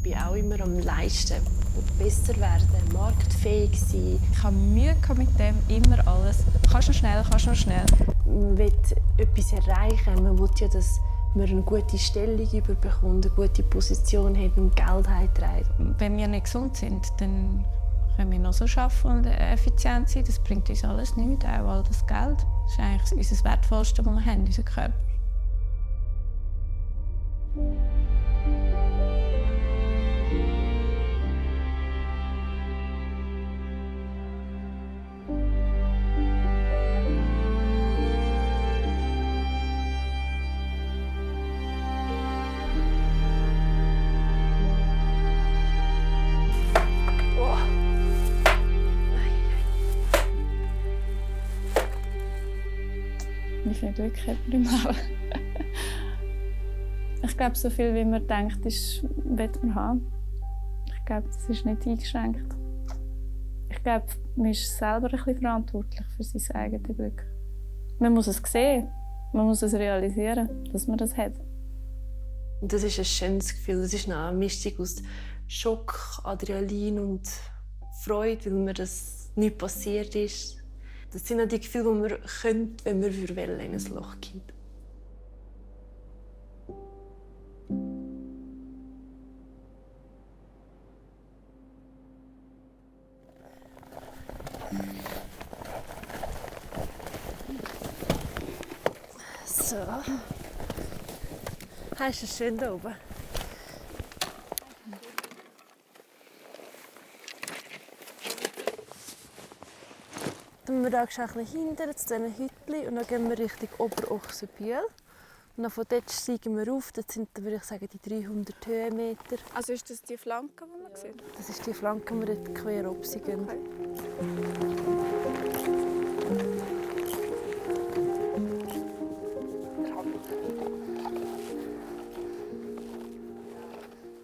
bin auch immer am leisten, besser werden, marktfähig sein. Ich habe Mühe mit dem, immer alles. Kannst du schnell, kannst du schnell. Man will etwas erreichen. Man will ja, dass man eine gute Stellung bekommt, eine gute Position hat und Geld heimträgt. Wenn wir nicht gesund sind, dann können wir noch so arbeiten und effizient sein. Das bringt uns alles nichts, auch all das Geld. Das ist eigentlich unser Wertvollste, was wir haben, unser Körper. Wie viel Glück hat man im Leben? Ich glaube, so viel wie man denkt, will man haben. Ich glaube, das ist nicht eingeschränkt. Ich glaube, man ist selber ein bisschen verantwortlich für sein eigenes Glück. Man muss es sehen, man muss es realisieren, dass man das hat. Und das ist ein schönes Gefühl. Das ist eine Mischung aus Schock, Adrenalin und Freude, weil mir das nicht passiert ist. Das sind auch die Gefühle, die man könnte, wenn man in ein Loch geht. So. Hast du es schön hier oben? Dann gehen wir hier ein bisschen hinter zu diesen Hütchen und dann gehen wir Richtung Oberochsenbühl. Und dann von dort steigen wir auf, das sind, würde ich sagen, die 300 Höhenmeter. Also ist das die Flanke, die man sieht? Das ist die Flanke, die wir dort quer runtergehen. Okay.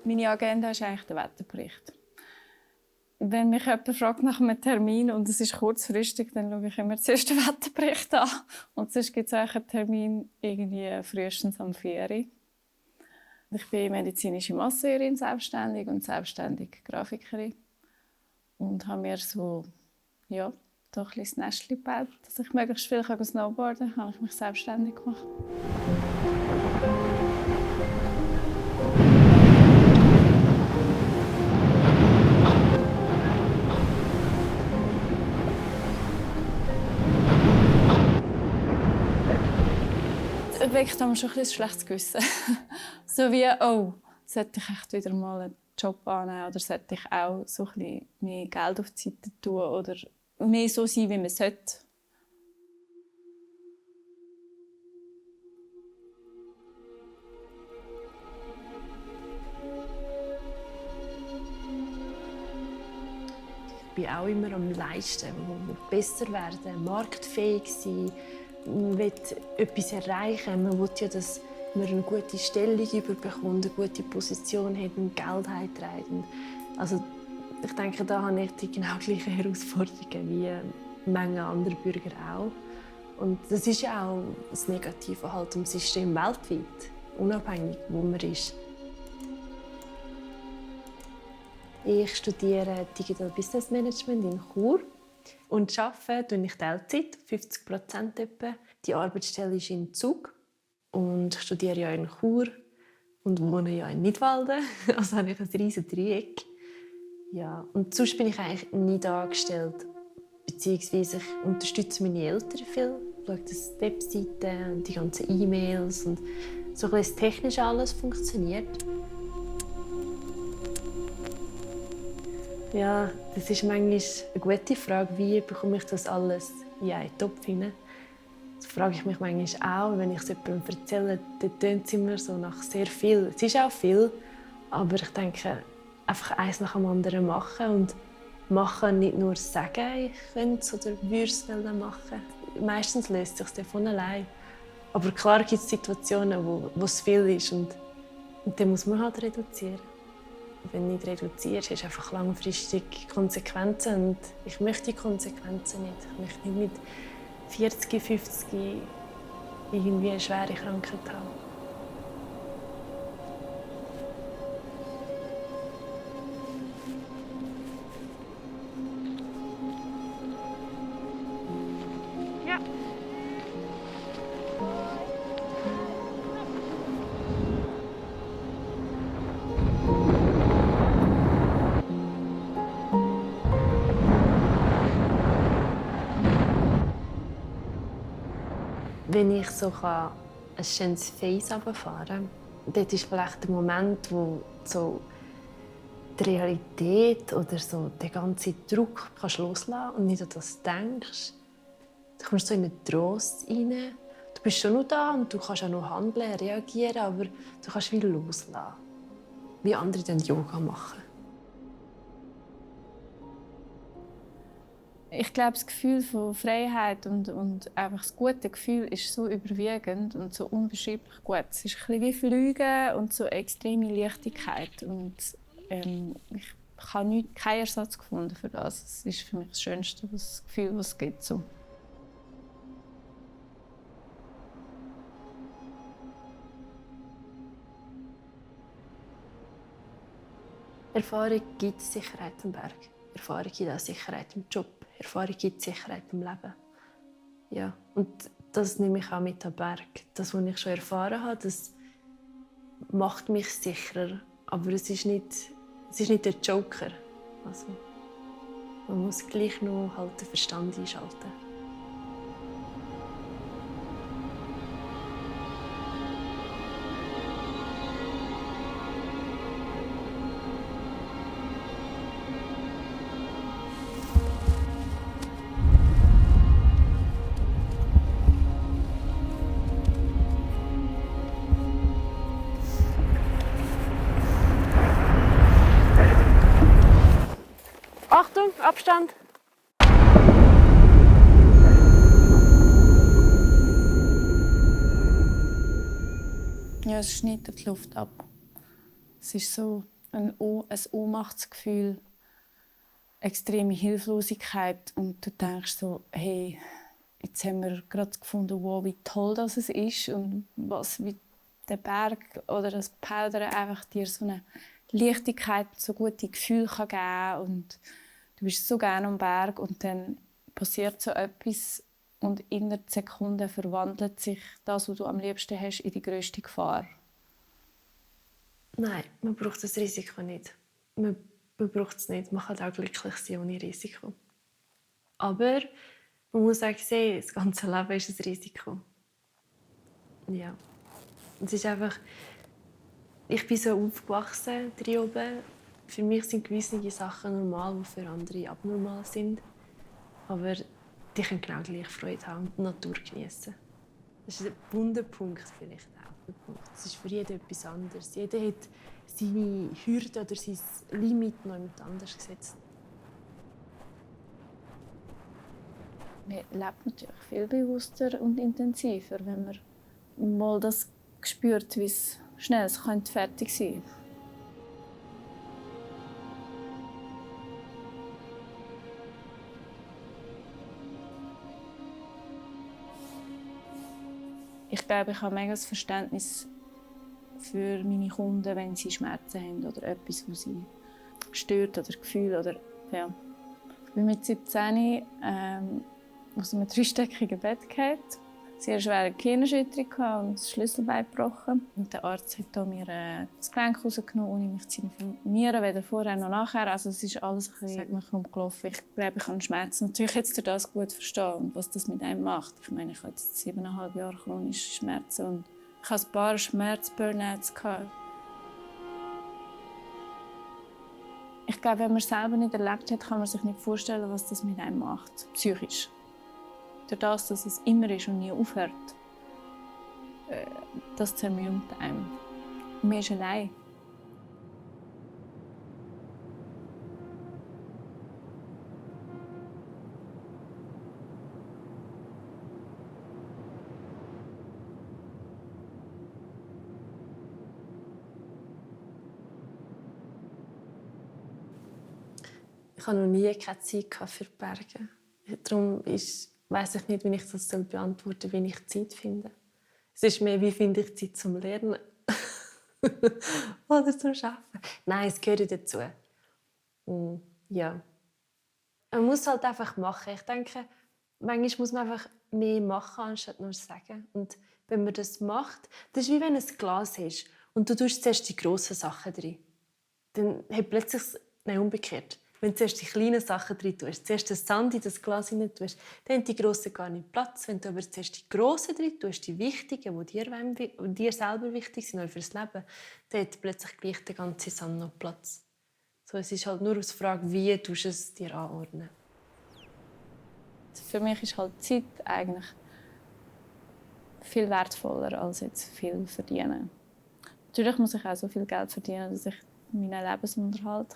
Meine Agenda ist eigentlich der Wetterbericht. Wenn mich jemand fragt nach einem Termin und es ist kurzfristig, dann schaue ich immer zuerst den Wetterbericht an. Und sonst gibt es einen Termin irgendwie frühestens am 4 Uhr. Ich bin medizinische Masseurin, selbstständig und selbstständige Grafikerin. Und habe mir so, ja, doch ein bisschen das Nestchen gebaut, dass ich möglichst viel snowboarden kann. Habe ich mich selbstständig gemacht. Es weckt einem schon ein schlechtes Gewissen. So wie, oh, sollte ich echt wieder mal einen Job annehmen oder sollte ich auch so ein bisschen mehr Geld auf die Seite tun oder mehr so sein, wie man sollte. Ich bin auch immer am leisten, besser werden, marktfähig sein. Man will etwas erreichen. Man will ja, dass man eine gute Stellung bekommt, eine gute Position hat und Geld heimträgt. Also, ich denke, da habe ich die genau gleichen Herausforderungen wie manche andere Bürger auch. Und das ist ja auch das Negative halt am System weltweit, unabhängig, wo man ist. Ich studiere Digital Business Management in Chur. Und arbeite tue ich Teilzeit, 50% etwa. Die Arbeitsstelle ist in Zug. Und ich studiere ja in Chur und wohne ja in Nidwalden. Also habe ich ein riesiges Dreieck. Ja, und sonst bin ich eigentlich nicht angestellt. Beziehungsweise ich unterstütze meine Eltern viel. Ich schaue die Webseiten und die ganzen E-Mails. Und so ein bisschen technisch alles funktioniert. Ja, das ist manchmal eine gute Frage, wie bekomme ich das alles in einen Topf hinein. Das frage ich mich manchmal auch, wenn ich es jemandem erzähle, dann tönt es immer so nach sehr viel. Es ist auch viel, aber ich denke, einfach eins nach dem anderen machen und machen, nicht nur sagen, ich könnte es oder würde es machen. Meistens löst es sich von allein. Aber klar gibt es Situationen, wo es viel ist und dann muss man halt reduzieren. Wenn du nicht reduzierst, hast du einfach langfristig Konsequenzen. Und ich möchte die Konsequenzen nicht. Ich möchte nicht mit 40, 50 irgendwie eine schwere Krankheit haben. Wenn ich so ein schönes Face runterfahren kann, dort ist vielleicht der Moment, wo so die Realität oder so den ganzen Druck kannst loslassen und nicht an das denkst. Du kommst so in einen Trost rein. Du bist schon noch da und du kannst auch noch handeln, reagieren, aber du kannst wie loslassen. Wie andere dann Yoga machen. Ich glaube, das Gefühl von Freiheit und einfach das gute Gefühl ist so überwiegend und so unbeschreiblich gut. Es ist ein bisschen wie Fliegen und so extreme Leichtigkeit. Und ich habe keinen Ersatz gefunden für das. Es ist für mich das schönste Gefühl, das es gibt. So. Erfahrung gibt Sicherheit am Berg. Erfahrung gibt auch Sicherheit im Job. Erfahrung gibt Sicherheit im Leben. Ja, und das nehme ich auch mit am Berg. Das, was ich schon erfahren habe, das macht mich sicherer. Aber es ist nicht der Joker. Also, man muss gleich noch halt den Verstand einschalten. Achtung, Abstand! Ja, es schneidet die Luft ab. Es ist so ein Ohnmachtsgefühl, extreme Hilflosigkeit. Und du denkst so, hey, jetzt haben wir gerade gefunden, wow, wie toll das ist und wie der Berg oder das Powdern einfach dir so eine Leichtigkeit, so gute Gefühle geben kann. Und du bist so gerne am Berg und dann passiert so etwas und innerhalb der Sekunden verwandelt sich das, was du am liebsten hast, in die grösste Gefahr. Nein, man braucht das Risiko nicht. Man braucht es nicht. Man kann auch glücklich sein ohne Risiko. Aber man muss auch sehen, das ganze Leben ist ein Risiko. Ja. Es ist einfach, ich bin so aufgewachsen hier oben. Für mich sind gewisse Sachen normal, die für andere abnormal sind. Aber die können genau gleich Freude haben und die Natur genießen. Das ist ein Wunderpunkt vielleicht auch. Es ist für jeden etwas anderes. Jeder hat seine Hürde oder sein Limit noch jemand anders gesetzt. Man lebt natürlich viel bewusster und intensiver, wenn man mal das spürt, wie schnell es fertig sein könnte. Ich glaube, ich habe mega das Verständnis für meine Kunden, wenn sie Schmerzen haben oder etwas, was sie stört oder Gefühle oder ja. Ich bin mit 17 aus einem 3-stöckigen Bett gefallen, sehr schwere Gehirnerschütterung und das Schlüsselbein gebrochen. Und der Arzt hat mir das Gelenk rausgenommen, ohne mich zu informieren, weder vorher noch nachher. Also es ist alles ein bisschen umgelaufen. Ich glaube, ich kann Schmerzen natürlich jetzt durch das gut verstehen und was das mit einem macht. Ich meine, ich habe jetzt 7,5 Jahre chronische Schmerzen und ich hatte ein paar Schmerz-Burnouts. Ich glaube, wenn man es selber nicht erlebt hat, kann man sich nicht vorstellen, was das mit einem macht, psychisch. Durch das, dass es immer ist und nie aufhört, das zermürbt einem. Und man ist allein. Ich hatte noch nie keine Zeit für die Berge. Darum weiss ich nicht, wie ich das beantworten soll, wie ich Zeit finde. Es ist mehr, wie finde ich Zeit zum Lernen oder zum Arbeiten. Nein, es gehört dazu. Ja. Man muss halt einfach machen. Ich denke, manchmal muss man einfach mehr machen, anstatt nur sagen. Und wenn man das macht, das ist wie wenn ein Glas hast und du tust zuerst die grossen Sachen drin. Dann hat plötzlich, nein, umgekehrt. Wenn du zuerst die kleinen Sachen drin tust, zuerst das Sand in das Glas rein tust, dann haben die grossen gar nicht Platz. Wenn du aber zuerst die grossen drin tust, die wichtigen, die dir selber wichtig sind oder fürs Leben, dann hat plötzlich gleich der ganze Sand noch Platz. So, es ist halt nur eine Frage, wie du es dir anordnen. Für mich ist halt Zeit eigentlich viel wertvoller als jetzt viel verdienen. Natürlich muss ich auch so viel Geld verdienen, dass ich meinen Lebensunterhalt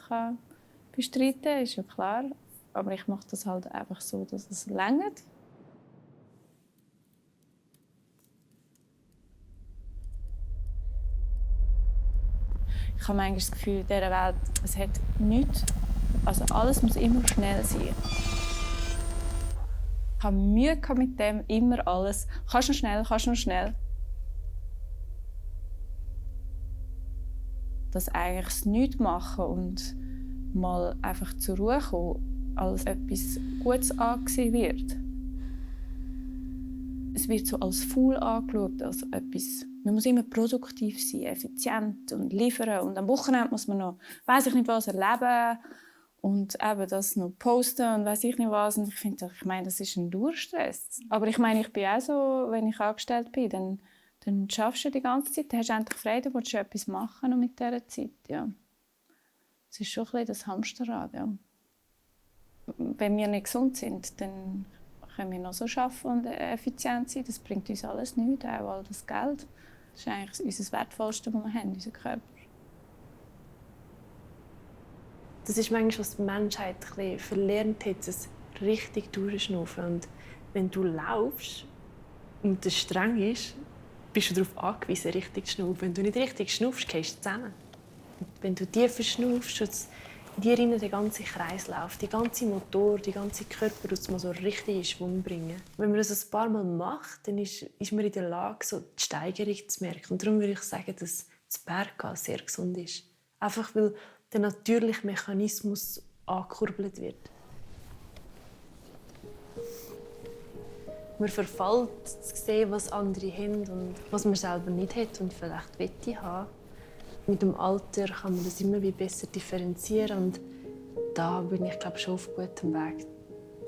bestreiten kann, ist ja klar. Aber ich mache das halt einfach so, dass es reicht. Ich habe manchmal das Gefühl, in dieser Welt, es hat nichts. Also alles muss immer schnell sein. Ich habe Mühe mit dem, immer alles. Kannst du noch schnell. Dass eigentlich das Nichts machen und mal einfach zur Ruhe kommen, als etwas Gutes angesehen wird. Es wird so als faul angeschaut, als etwas. Man muss immer produktiv sein, effizient und liefern. Und am Wochenende muss man noch, weiss ich nicht was, erleben und eben das noch posten und weiss ich nicht was. Und ich meine, das ist ein Dauerstress. Aber ich meine, ich bin auch so, wenn ich angestellt bin, dann schaffst du die ganze Zeit, dann hast du endlich frei, dann willst du etwas machen noch mit dieser Zeit. Ja. Es ist schon ein bisschen das Hamsterrad. Ja. Wenn wir nicht gesund sind, dann können wir noch so arbeiten und effizient sein. Das bringt uns alles nichts, auch all das Geld. Das ist eigentlich unser Wertvollste, was wir haben, unser Körper. Das ist manchmal, was die Menschheit ein bisschen verlernt hat, das richtig durchschnaufen. Und wenn du laufst und es streng ist, bist du darauf angewiesen, richtig zu schnaufen. Wenn du nicht richtig schnaufst, gehst du zusammen. Und wenn du tiefer schnaufst, in dir rein der ganze Kreislauf, die ganze Motor, die ganze Körper, das mal so richtig in Schwung bringen. Wenn man das ein paar Mal macht, dann ist man in der Lage, so die Steigerung zu merken. Und darum würde ich sagen, dass das Berggehen sehr gesund ist. Einfach weil der natürliche Mechanismus angekurbelt wird. Man verfällt zu sehen, was andere haben und was man selber nicht hat und vielleicht möchte haben. Mit dem Alter kann man das immer besser differenzieren und da bin ich glaube schon auf gutem Weg,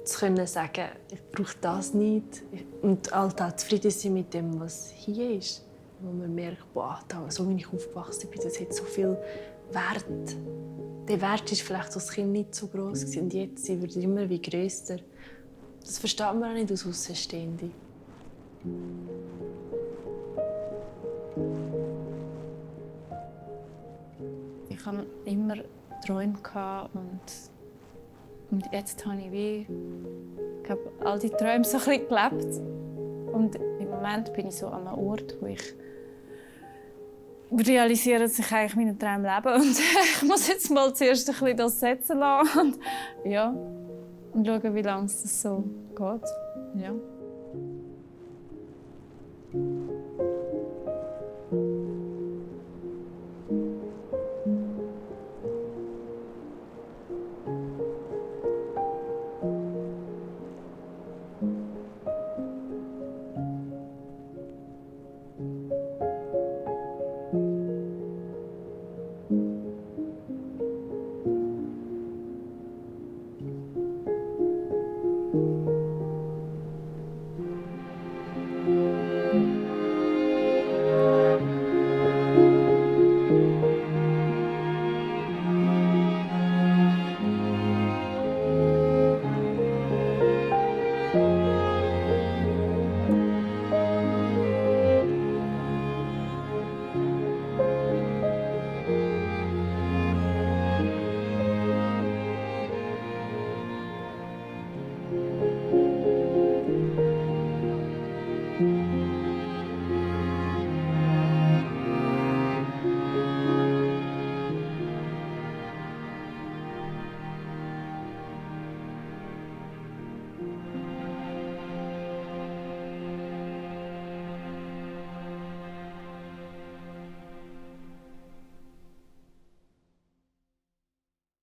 zu können sagen, ich brauche das nicht und alltag zufrieden sein mit dem, was hier ist. Wo man merkt, boah, so wie ich aufgewachsen bin, das hat so viel Wert. Der Wert war vielleicht als Kind nicht so groß und jetzt wird er immer wie grösser. Das versteht man auch nicht als Außenstehende. Ich hatte immer Träume und jetzt habe ich all die Träume so ein bisschen gelebt. Und im Moment bin ich so an einem Ort, wo ich realisiere, dass ich eigentlich meine Träume lebe. Und ich muss jetzt mal zuerst ein bisschen das setzen lassen und schauen, wie lange es so geht. Ja.